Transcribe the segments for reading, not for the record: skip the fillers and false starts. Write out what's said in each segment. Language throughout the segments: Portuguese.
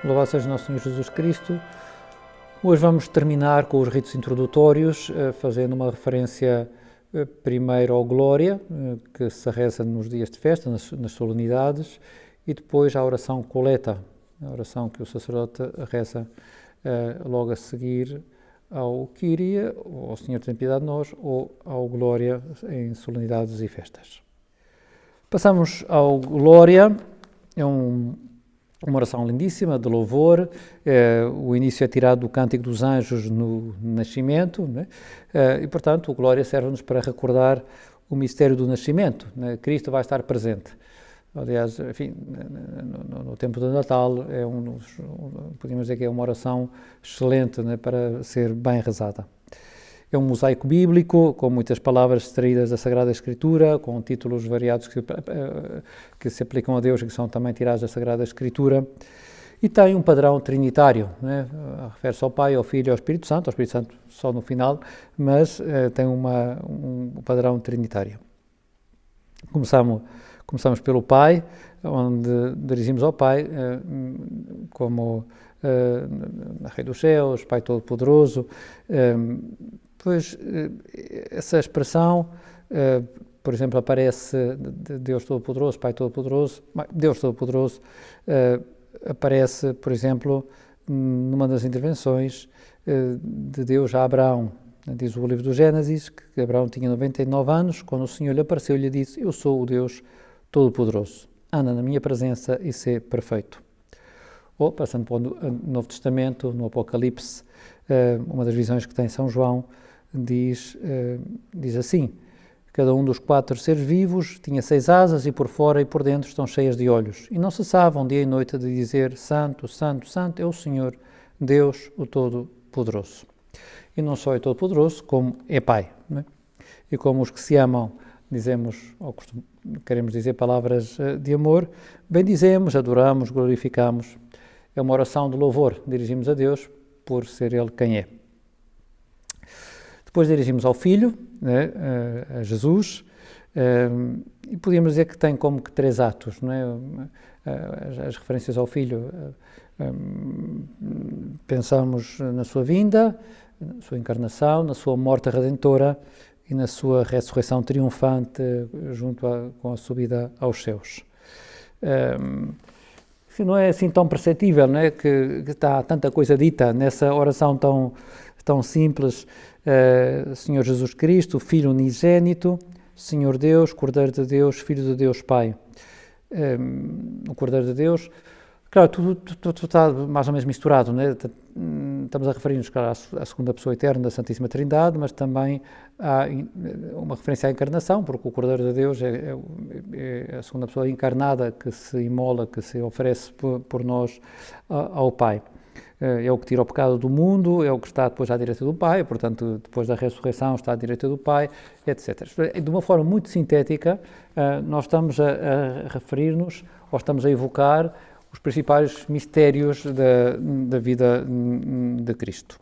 Louvado seja nosso Senhor Jesus Cristo. Hoje vamos terminar com os ritos introdutórios, fazendo uma referência primeiro ao Glória, que se reza nos dias de festa, nas solenidades, e depois à oração coleta, a oração que o sacerdote reza logo a seguir ao Kyrie, ou ao Senhor tem piedade de nós, ou ao Glória em solenidades e festas. Passamos ao Glória, é uma oração lindíssima, de louvor. O início é tirado do Cântico dos Anjos no Nascimento, né? E, portanto, o Glória serve-nos para recordar o mistério do nascimento, né? Cristo vai estar presente. Aliás, enfim, no tempo do Natal, podemos dizer que é uma oração excelente, né, para ser bem rezada. É um mosaico bíblico, com muitas palavras extraídas da Sagrada Escritura, com títulos variados que se aplicam a Deus e que são também tirados da Sagrada Escritura, e tem um padrão trinitário, né? Refere-se ao Pai, ao Filho e ao Espírito Santo só no final, mas tem um padrão trinitário. Começamos pelo Pai, onde dirigimos ao Pai como Rei dos Céus, Pai Todo-Poderoso. Pois essa expressão, por exemplo, aparece de Deus Todo-Poderoso, Pai Todo-Poderoso. Deus Todo-Poderoso aparece, por exemplo, numa das intervenções de Deus a Abraão. Diz o livro do Gênesis que Abraão tinha 99 anos, quando o Senhor lhe apareceu e lhe disse: eu sou o Deus Todo-Poderoso, anda na minha presença e sê perfeito. Ou, passando para o Novo Testamento, no Apocalipse, uma das visões que tem São João, diz assim: cada um dos 4 seres vivos tinha 6 asas e por fora e por dentro estão cheias de olhos, e não cessavam dia e noite de dizer: Santo, Santo, Santo é o Senhor, Deus, o Todo-Poderoso. E não só é Todo-Poderoso, como é Pai, né? E como os que se amam, dizemos, ou queremos dizer palavras de amor, bendizemos, adoramos, glorificamos. É uma oração de louvor, dirigimos a Deus por ser Ele quem é. Depois dirigimos ao Filho, né, a Jesus, e podíamos dizer que tem como que 3 atos, não é? As referências ao Filho, pensamos na sua vinda, na sua encarnação, na sua morte redentora e na sua ressurreição triunfante com a subida aos céus. Não é assim tão perceptível, não é? Que está tanta coisa dita nessa oração tão simples. Senhor Jesus Cristo, Filho unigênito, Senhor Deus, Cordeiro de Deus, Filho de Deus Pai. O Cordeiro de Deus, claro, tudo está mais ou menos misturado, né? Estamos a referir-nos, claro, à segunda pessoa eterna da Santíssima Trindade, mas também há uma referência à encarnação, porque o Cordeiro de Deus é a segunda pessoa encarnada que se imola, que se oferece por nós ao Pai. É o que tira o pecado do mundo, é o que está depois à direita do Pai, portanto, depois da ressurreição está à direita do Pai, etc. De uma forma muito sintética, nós estamos a referir-nos, ou estamos a evocar os principais mistérios da vida de Cristo.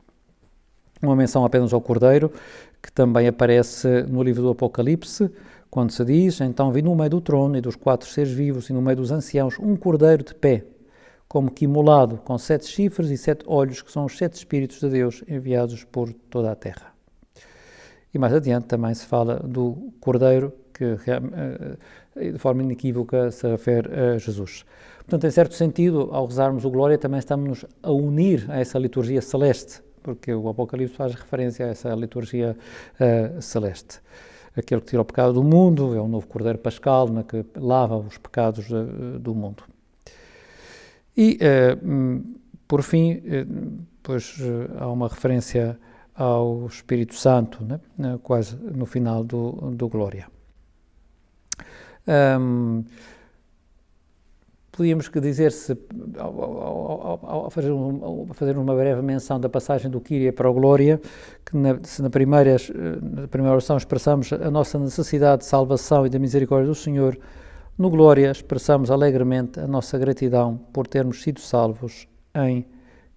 Uma menção apenas ao Cordeiro, que também aparece no livro do Apocalipse, quando se diz: então vi no meio do trono e dos 4 seres vivos e no meio dos anciãos um Cordeiro de pé, como que imolado, com 7 chifres e 7 olhos, que são os 7 Espíritos de Deus enviados por toda a terra. E mais adiante também se fala do Cordeiro, que de forma inequívoca se refere a Jesus. Portanto, em certo sentido, ao rezarmos o Glória, também estamos a unir a essa liturgia celeste, porque o Apocalipse faz referência a essa liturgia celeste. Aquele que tira o pecado do mundo, é um novo Cordeiro Pascal, que lava os pecados do mundo. E, por fim, há uma referência ao Espírito Santo, né, quase no final do Glória. Podíamos dizer-se, ao fazer uma breve menção da passagem do Kyrie para o Glória, que na primeira oração expressamos a nossa necessidade de salvação e da misericórdia do Senhor, no Glória expressamos alegremente a nossa gratidão por termos sido salvos em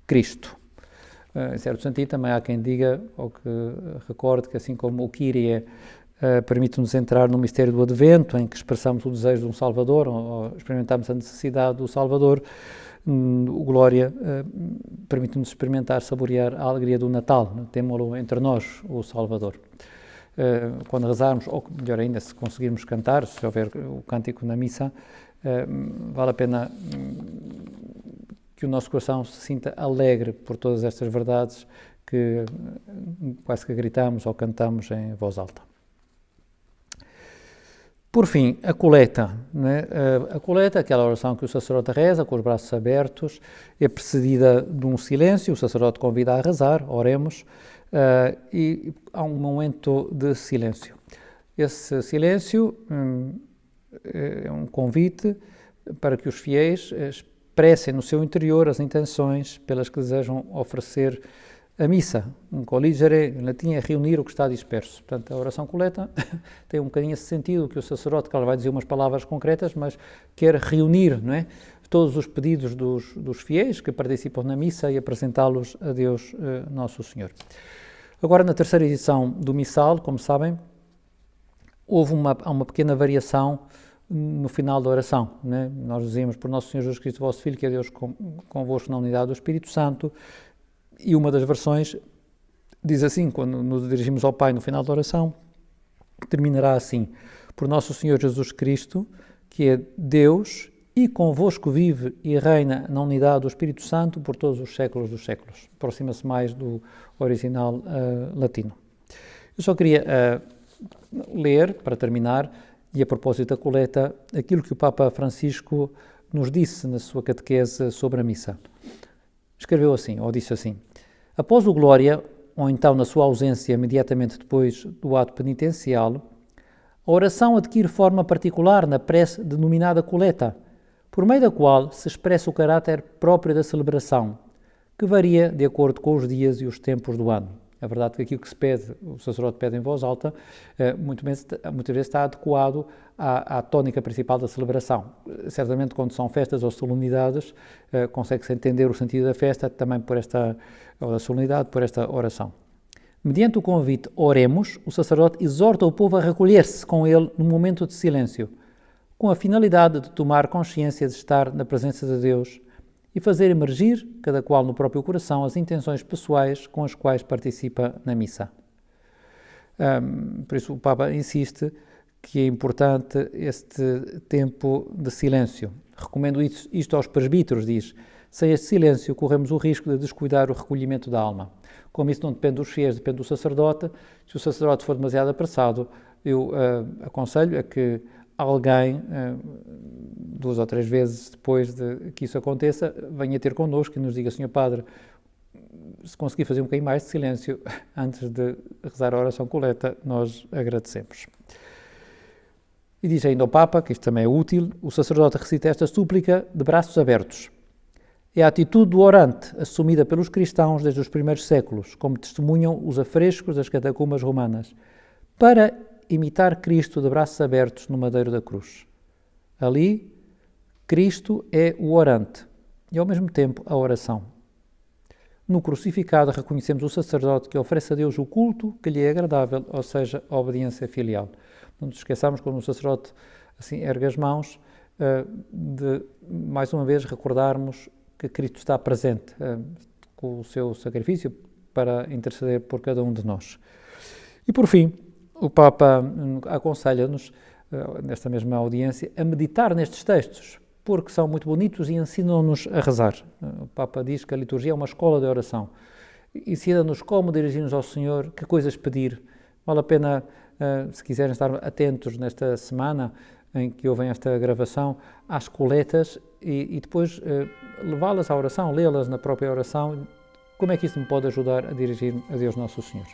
Cristo. Em certo sentido, também há quem diga, ou que recorde, que assim como o Kyrie permite-nos entrar no mistério do Advento, em que expressamos o desejo de um Salvador, ou experimentamos a necessidade do Salvador. O Glória permite-nos experimentar, saborear a alegria do Natal, né? Temo-lo entre nós, o Salvador. Quando rezarmos, ou melhor ainda, se conseguirmos cantar, se houver o cântico na missa, vale a pena que o nosso coração se sinta alegre por todas estas verdades que quase que gritamos ou cantamos em voz alta. Por fim, a coleta, né? A coleta, aquela oração que o sacerdote reza com os braços abertos, é precedida de um silêncio, o sacerdote convida a rezar, oremos, e há um momento de silêncio. Esse silêncio é um convite para que os fiéis expressem no seu interior as intenções pelas que desejam oferecer a missa. Colligere, em latim, é reunir o que está disperso. Portanto, a oração coleta tem um bocadinho esse sentido, que o sacerdote, claro, vai dizer umas palavras concretas, mas quer reunir, não é, todos os pedidos dos fiéis que participam na missa e apresentá-los a Deus Nosso Senhor. Agora, na terceira edição do Missal, como sabem, houve uma pequena variação no final da oração, né? Nós dizemos por Nosso Senhor Jesus Cristo, vosso Filho, que é Deus convosco na unidade do Espírito Santo, e uma das versões diz assim, quando nos dirigimos ao Pai no final da oração, terminará assim: por Nosso Senhor Jesus Cristo, que é Deus e convosco vive e reina na unidade do Espírito Santo por todos os séculos dos séculos. Aproxima-se mais do original latino. Eu só queria ler, para terminar, e a propósito da coleta, aquilo que o Papa Francisco nos disse na sua catequese sobre a missa. Escreveu assim, ou disse assim: após o Glória, ou então na sua ausência imediatamente depois do ato penitencial, a oração adquire forma particular na prece denominada coleta, por meio da qual se expressa o caráter próprio da celebração, que varia de acordo com os dias e os tempos do ano. É verdade que aquilo que se pede, o sacerdote pede em voz alta, muitas vezes está adequado à tónica principal da celebração. Certamente, quando são festas ou solenidades, consegue-se entender o sentido da festa também ou da solenidade, por esta oração. Mediante o convite oremos, o sacerdote exorta o povo a recolher-se com ele num momento de silêncio, com a finalidade de tomar consciência de estar na presença de Deus e fazer emergir, cada qual no próprio coração, as intenções pessoais com as quais participa na missa. Por isso o Papa insiste que é importante este tempo de silêncio. Recomendo isto aos presbíteros, diz: sem este silêncio corremos o risco de descuidar o recolhimento da alma. Como isso não depende dos fiéis, depende do sacerdote, se o sacerdote for demasiado apressado, eu aconselho a que alguém, 2 ou 3 vezes depois de que isso aconteça, venha ter connosco e nos diga: Senhor Padre, se conseguir fazer um bocadinho mais de silêncio antes de rezar a oração coleta, nós agradecemos. E diz ainda ao Papa, que isto também é útil, o sacerdote recita esta súplica de braços abertos. É a atitude do orante, assumida pelos cristãos desde os primeiros séculos, como testemunham os afrescos das catacumbas romanas, para imitar Cristo de braços abertos no madeiro da cruz. Ali, Cristo é o orante e, ao mesmo tempo, a oração. No crucificado, reconhecemos o sacerdote que oferece a Deus o culto que lhe é agradável, ou seja, a obediência filial. Não nos esqueçamos, quando o sacerdote assim ergue as mãos, de, mais uma vez, recordarmos que Cristo está presente com o seu sacrifício para interceder por cada um de nós. E, por fim, o Papa aconselha-nos, nesta mesma audiência, a meditar nestes textos, porque são muito bonitos e ensinam-nos a rezar. O Papa diz que a liturgia é uma escola de oração. Ensina-nos como dirigir-nos ao Senhor, que coisas pedir. Vale a pena, se quiserem estar atentos nesta semana em que ouvem esta gravação, às coletas e depois levá-las à oração, lê-las na própria oração. Como é que isso me pode ajudar a dirigir-me a Deus Nosso Senhor?